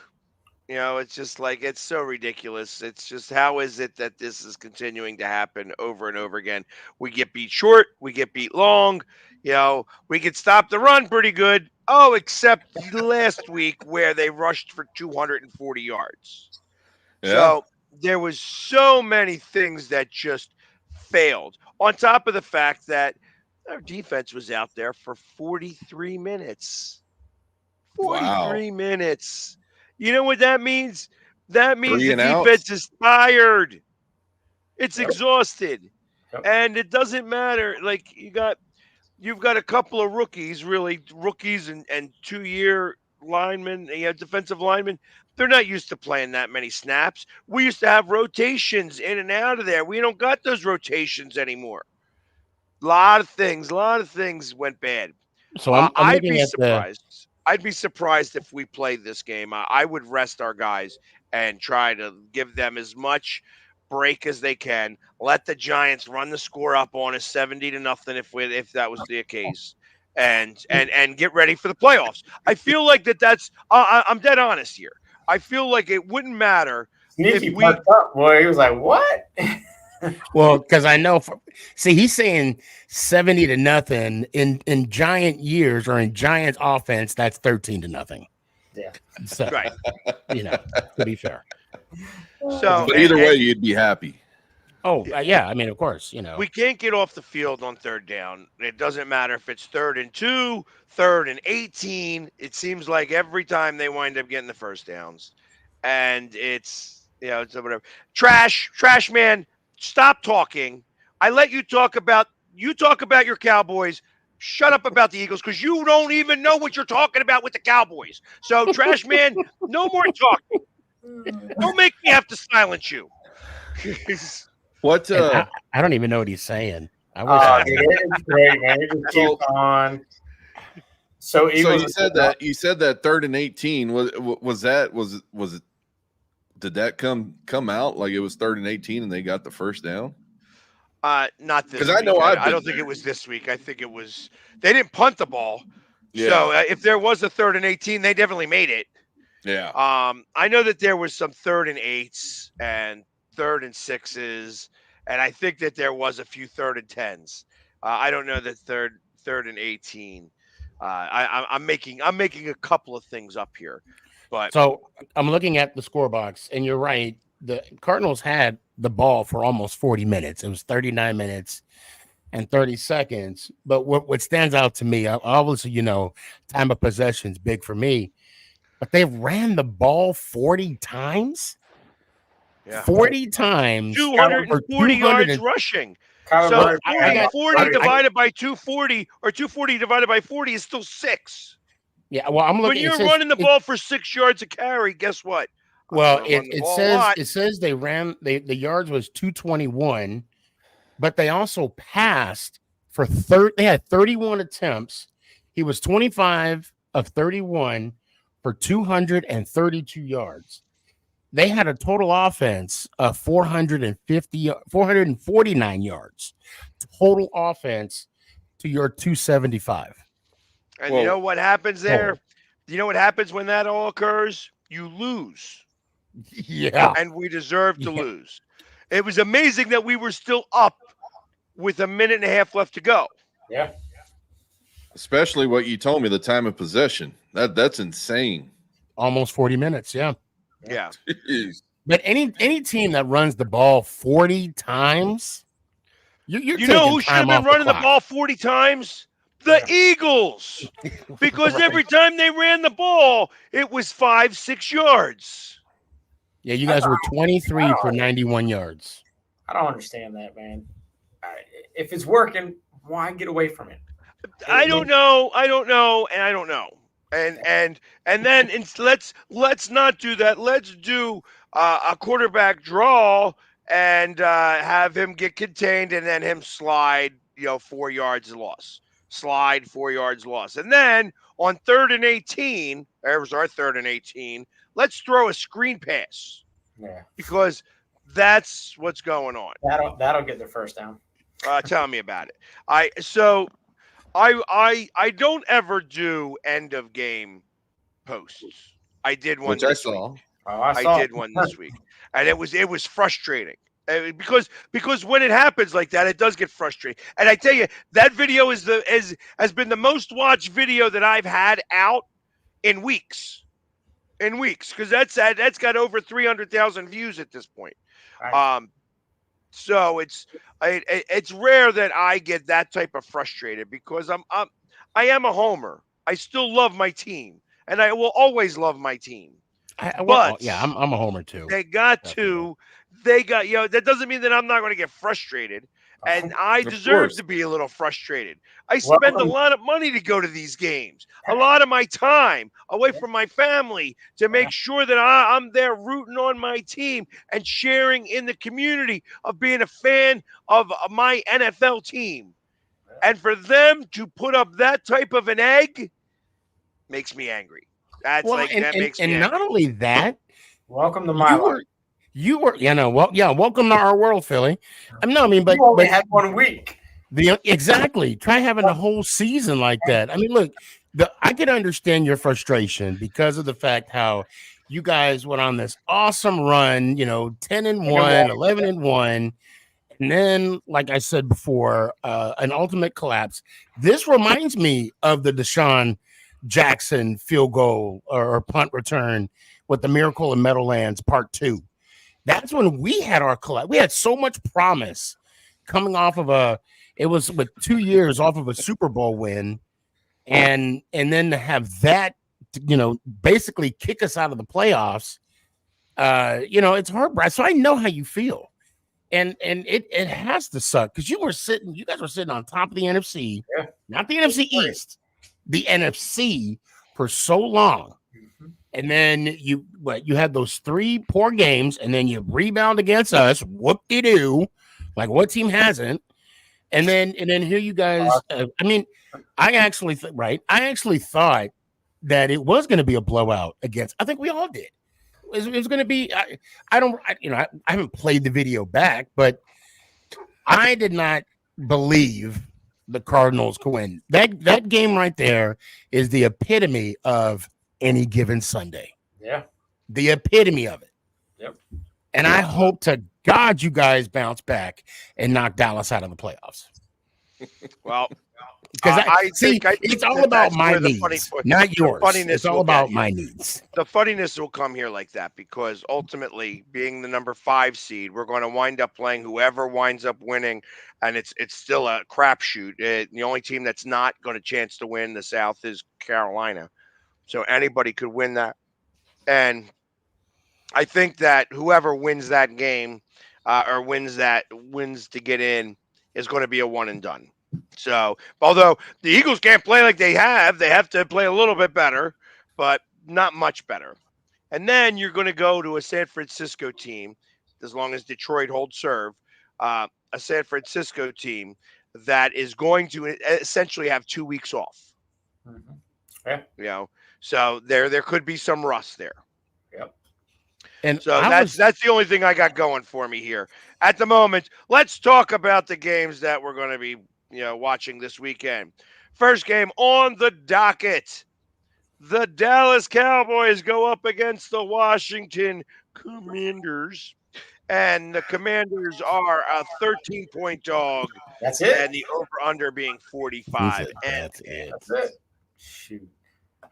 it's just like, it's so ridiculous. It's just, how is it that this is continuing to happen over and over again? We get beat short, we get beat long, we could stop the run pretty good. Oh, except last week where they rushed for 240 yards. Yeah. So there was so many things that just failed. On top of the fact that our defense was out there for 43 minutes. 43 minutes. You know what that means? That means the defense is tired. It's exhausted. Yep. And it doesn't matter. Like, you've got a couple of rookies and 2-year linemen, defensive linemen. They're not used to playing that many snaps. We used to have rotations in and out of there. We don't got those rotations anymore. A lot of things went bad. So I'd be surprised. I'd be surprised if we played this game. I would rest our guys and try to give them as much break as they can. Let the Giants run the score up on us 70-0 if that was the case, and get ready for the playoffs. I feel like that's. I'm dead honest here. I feel like it wouldn't matter. Sneaky fucked up, boy. He was like, "What?" Well, because I know. He's saying 70-0 in Giant years, or in Giants offense. That's 13-0. Yeah. So, right. To be fair. So, but either way, you'd be happy. Oh, yeah. I mean, of course, we can't get off the field on third down. It doesn't matter if it's 3rd and 2, 3rd and 18. It seems like every time they wind up getting the first downs, and it's whatever. Trash man, stop talking. I let you talk about your Cowboys. Shut up about the Eagles, because you don't even know what you're talking about with the Cowboys. So, trash man, no more talking. Don't make me have to silence you. What? I don't even know what he's saying. It's great, man. It just keeps on. So you said that 3rd and 18 was it did that come out like it was 3rd and 18 and they got the first down? Not this 'Cause week. I know I've I been don't think there. it was this week. I think it was they didn't punt the ball. Yeah. So if there was a 3rd and 18, they definitely made it. Yeah. I know that there was some 3rd and 8s and 3rd and 6s, and I think that there was a few 3rd and 10s. I don't know that 3rd and 18. I'm making a couple of things up here, but So I'm looking at the score box, and you're right. The Cardinals had the ball for almost 40 minutes. It was 39 minutes and 30 seconds. But what stands out to me, obviously, time of possession is big for me, but they ran the ball 40 times. yeah. 40 times. 240 yards rushing. So 40 divided by 240 or 240 divided by 40 is still 6. Yeah, well, I'm looking. When you're running the ball for 6 yards a carry, guess what? Well, it says they ran the yards was 221, but they also passed for they had 31 attempts. He was 25 of 31 for 232 yards. They had a total offense of 449 yards. Total offense to your 275. And you know what happens there? You know what happens when that all occurs? You lose. Yeah. And we deserve to lose. It was amazing that we were still up with a minute and a half left to go. Yeah. Especially what you told me, the time of possession. That's insane. Almost 40 minutes, yeah. Yeah. Jeez. But any team that runs the ball 40 times, you know who should have been running the ball 40 times? The Eagles. Because every time they ran the ball, it was 5-6 yards. Yeah, you guys were 23 for 91 yards. I don't understand that, man. If it's working, why get away from it? I don't know. And I don't know. And then let's not do that. Let's do a quarterback draw and have him get contained and then him slide, 4 yards loss. Slide 4 yards loss. And then on 3rd and 18, there was our 3rd and 18, let's throw a screen pass. Yeah. Because that's what's going on. That'll get the first down. Tell me about it. I don't ever do end of game posts. I did one this week. I did one this week, and it was frustrating because when it happens like that, it does get frustrating. And I tell you, that video has been the most watched video that I've had out in weeks. Because that's got over 300,000 views at this point. Right. So it's rare that I get that type of frustrated because I am a homer. I still love my team, and I will always love my team. I'm a homer too. That doesn't mean that I'm not going to get frustrated. And I deserve to be a little frustrated. I spend a lot of money to go to these games, a lot of my time away from my family to make sure that I'm there rooting on my team and sharing in the community of being a fan of my NFL team. And for them to put up that type of an egg makes me angry. That makes me angry. Not only that, welcome to my life. Welcome to our world, Philly. But you only had 1 week. Exactly. Try having a whole season like that. I mean, look, I can understand your frustration because of the fact how you guys went on this awesome run, 10-1, 11-1, and then, like I said before, an ultimate collapse. This reminds me of the Deshaun Jackson field goal or punt return with the Miracle in Meadowlands Part 2. That's when we had our collapse. We had so much promise coming off of it was with 2 years off of a Super Bowl win. And then to have that, basically kick us out of the playoffs, it's hard, Brad. So I know how you feel. And it has to suck because you guys were sitting on top of the NFC, not the NFC East, the NFC for so long. And then you had those 3 poor games, and then you rebound against us. Whoop-de-doo. Like, what team hasn't? And then here you guys. I actually thought that it was going to be a blowout against. I think we all did. it's going to be. I haven't played the video back, but I did not believe the Cardinals could win. That game right there is the epitome of any given Sunday. Yeah, the epitome of it. Yep. And I hope to God you guys bounce back and knock Dallas out of the playoffs. Well, because I think it's all about my needs, not yours. It's all about my needs. The funniness will come here like that because ultimately, being the number 5 seed, we're going to wind up playing whoever winds up winning, and it's still a crapshoot. The only team that's not going to chance to win the South is Carolina, so anybody could win that. And I think that whoever wins that game or wins to get in is going to be a one and done. So, although the Eagles can't play like they have to play a little bit better, but not much better. And then you're going to go to a San Francisco team, as long as Detroit holds serve, a San Francisco team that is going to essentially have 2 weeks off. Mm-hmm. Yeah. So there could be some rust there. Yep. And so that's the only thing I got going for me here at the moment. Let's talk about the games that we're going to be watching this weekend. First game on the docket. The Dallas Cowboys go up against the Washington Commanders. And the Commanders are a 13-point dog. That's it. And the over-under being 45. That's it. Shoot.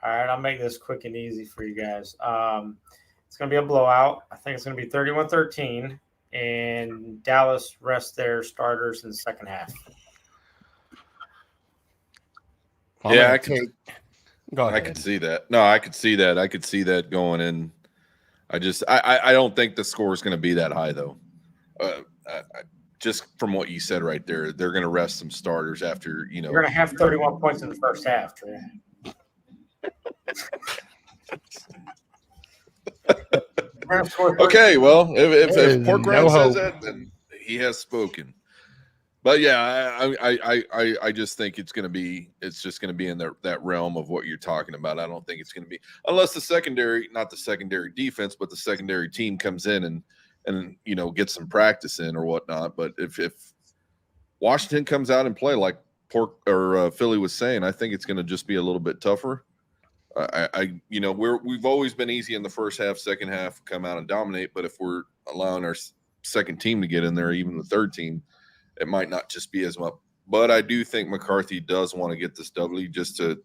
All right, I'll make this quick and easy for you guys. It's going to be a blowout. I think it's going to be 31-13. And Dallas rests their starters in the second half. Yeah, I could see that. No, I could see that. I could see that going in. I don't think the score is going to be that high, though. Just from what you said right there, they're going to rest some starters after, You're going to have 31 points in the first half, Trey. Okay, well, if Pork Round says that, then he has spoken. But yeah, I just think it's just going to be in that realm of what you're talking about. I don't think it's going to be, unless not the secondary defense, but the secondary team comes in and gets some practice in or whatnot. But if Washington comes out and play like Philly was saying, I think it's going to just be a little bit tougher. We've always been easy in the first half, second half, come out and dominate. But if we're allowing our second team to get in there, even the third team, it might not just be as much. But I do think McCarthy does want to get this W just to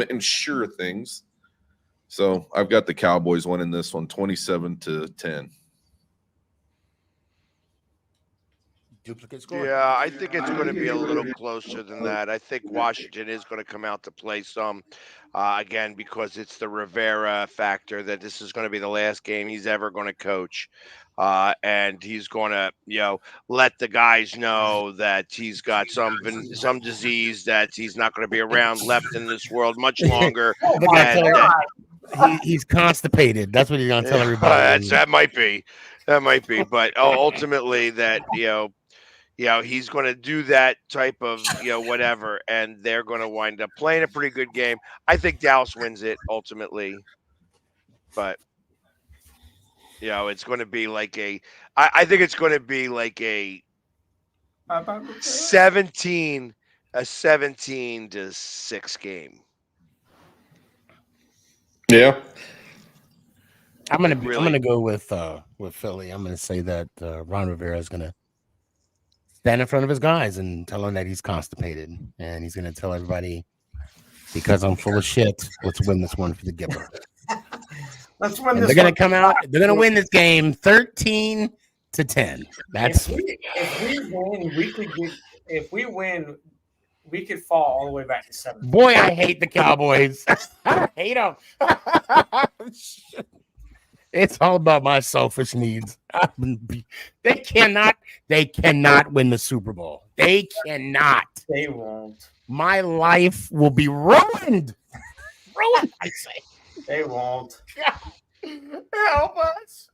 ensure things. So I've got the Cowboys winning this one 27-10. Duplicate score. Yeah, I think it's going to be a little closer than that. I think Washington is going to come out to play some, again, because it's the Rivera factor that this is going to be the last game he's ever going to coach. And he's going to, let the guys know that he's got some disease that he's not going to be around left in this world much longer. He's constipated. That's what he's going to tell everybody. That might be. But ultimately that, he's going to do that type of, whatever, and they're going to wind up playing a pretty good game. I think Dallas wins it ultimately, but it's going to be like I think it's going to be like a 17-6 game. Yeah. I'm gonna go with Philly. I'm gonna say that Ron Rivera is gonna stand in front of his guys and tell them that he's constipated, and he's gonna tell everybody, because I'm full of shit, let's win this one for the Gipper. They're gonna come out. They're gonna win this game 13-10. That's if we win, we could fall all the way back to 7. Boy, I hate the Cowboys. I hate them. It's all about my selfish needs. They cannot win the Super Bowl. They cannot. They won't. My life will be ruined. Ruined, I say. They won't. Help us.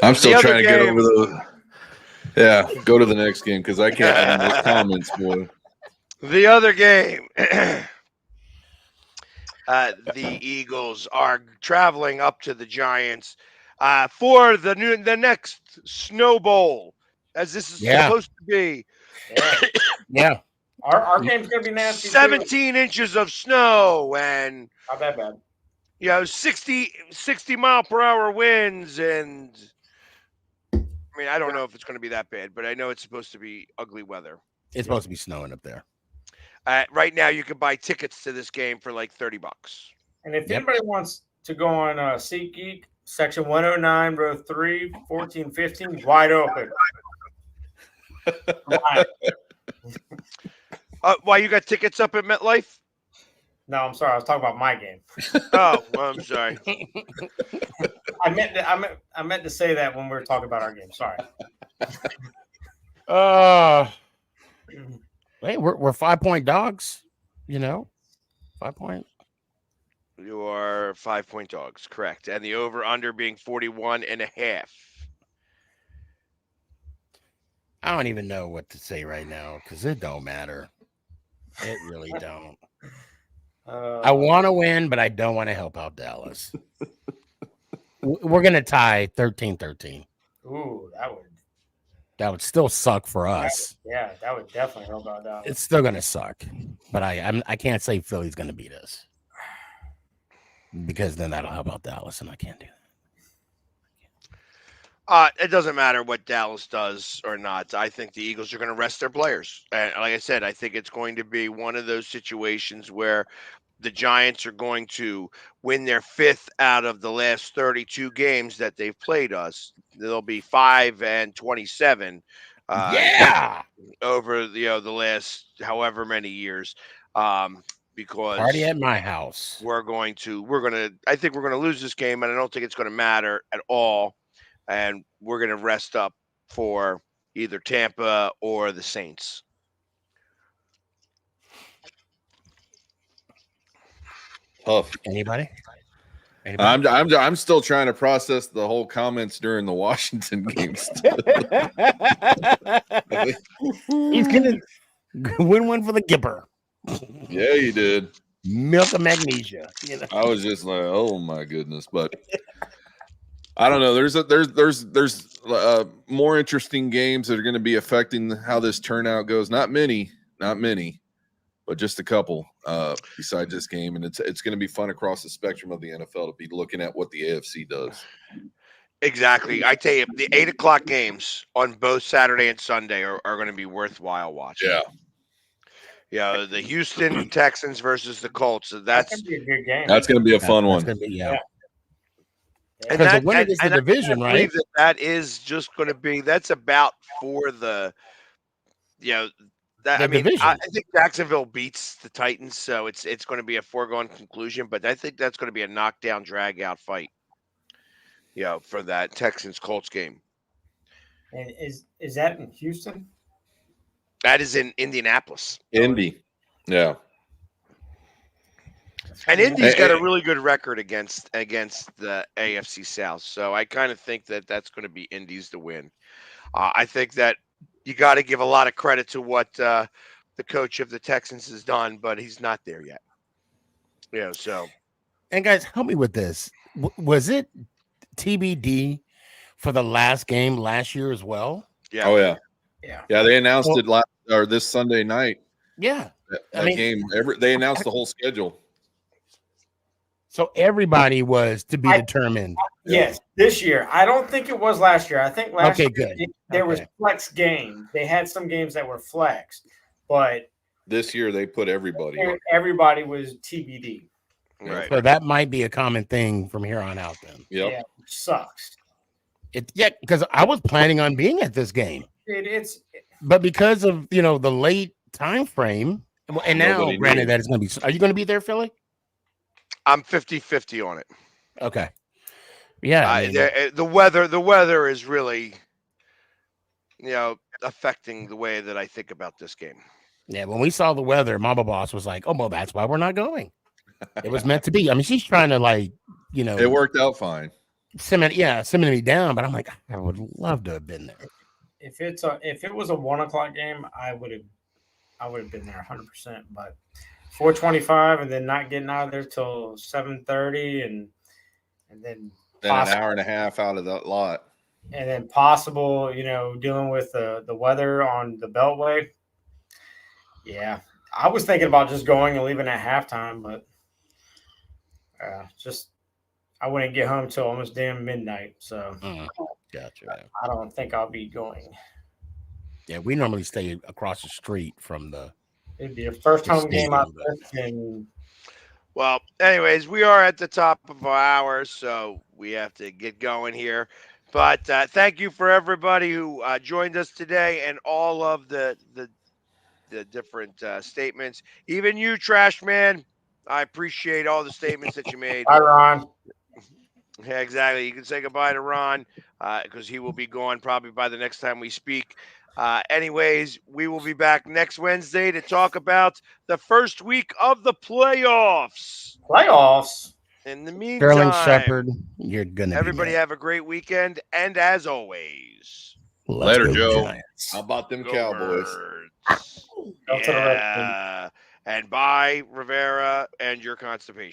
I'm still trying to get over the. Yeah, go to the next game because I can't add any comments, boy. The other game. the Eagles are traveling up to the Giants for the next Snow Bowl, as this is supposed to be. Yeah. Our game's gonna be nasty. 17 inches of snow and not that bad. 60 mile per hour winds, and I mean, I don't know if it's going to be that bad, but I know it's supposed to be ugly weather. It's supposed to be snowing up there. Right now, you can buy tickets to this game for like $30. And if anybody wants to go on SeatGeek, section 109, row 3, 1415, wide open. Why you got tickets up at MetLife? No, I'm sorry. I was talking about my game. Oh, well, I'm sorry. I meant to say that when we were talking about our game. Sorry. Hey, we're 5-point dogs. 5 point. You are 5-point dogs, correct? And the over/under being 41.5. I don't even know what to say right now because it don't matter. It really don't. I want to win, but I don't want to help out Dallas. We're going to tie 13-13. Ooh, that would still suck for us. That would definitely help out Dallas. It's still going to suck, but I can't say Philly's going to beat us because then that'll help out Dallas, and I can't do that. It doesn't matter what Dallas does or not. I think the Eagles are going to rest their players. And like I said, I think it's going to be one of those situations where the Giants are going to win their 5th out of the last 32 games that they've played us. They'll be 5-27 over the last however many years. Because party at my house. I think we're going to lose this game, and I don't think it's going to matter at all. And we're going to rest up for either Tampa or the Saints. Tough. Anybody? I'm still trying to process the whole comments during the Washington games. He's gonna win one for the Gipper. Yeah, he did. Milk of magnesia. I was just like, oh my goodness, but I don't know. There's more interesting games that are going to be affecting how this turnout goes. Not many, but just a couple besides this game, and it's going to be fun across the spectrum of the NFL to be looking at what the AFC does. Exactly. I tell you, the 8:00 games on both Saturday and Sunday are going to be worthwhile watching. Yeah, the Houston Texans versus the Colts. So that's going to be a good game. That's going to be a fun one. Because the winner is the division, right? That is just going to be. That's about for the. I think Jacksonville beats the Titans, so it's going to be a foregone conclusion. But I think that's going to be a knockdown, drag-out fight. For that Texans Colts game. And is that in Houston? That is in Indianapolis. Indy, yeah. And Indy's got a really good record against the AFC South, so I kind of think that that's going to be Indy's to win. I think that you got to give a lot of credit to what the coach of the Texans has done, but he's not there yet. So. And guys, help me with this. Was it TBD for the last game last year as well? Yeah. Oh yeah. Yeah. They announced it this Sunday night. Yeah. That game. They announced the whole schedule. So everybody was to be determined. Yes, this year. I don't think it was last year. I think last year good. There was flex game. They had some games that were flexed, but this year they put everybody. Everybody was TBD. Right. So that might be a common thing from here on out then. Yep. Yeah, which sucks. Because I was planning on being at this game. But because of the late time frame, and now granted that it's going to be. Are you going to be there, Philly? I'm 50-50 on it. Okay. Yeah. The weather is really, affecting the way that I think about this game. Yeah. When we saw the weather, Mama Boss was like, "Oh, well, that's why we're not going." It was meant to be. I mean, she's trying to It worked out fine. Sending me down, but I'm like, I would love to have been there. If it was a 1:00 game, I would have been there 100%. But 4:25, and then not getting out of there till 7:30, and then an hour and a half out of that lot. And then possible, dealing with the weather on the Beltway. Yeah, I was thinking about just going and leaving at halftime, but I wouldn't get home till almost damn midnight. So Gotcha. I don't think I'll be going. Yeah, we normally stay across the street from the. It'd be a first home game I've missed. Well, anyways, we are at the top of our hour, so we have to get going here. But thank you for everybody who joined us today and all of the different statements. Even you, Trash Man, I appreciate all the statements that you made. Bye, Ron. Yeah, exactly. You can say goodbye to Ron because he will be gone probably by the next time we speak. Anyways, we will be back next Wednesday to talk about the first week of the playoffs. In the meantime, Sterling Shepard, you're gonna. Everybody have a great weekend, and as always, later, Joe. Giants. How about them Cowboys? Yeah. And bye, Rivera, and your constipation.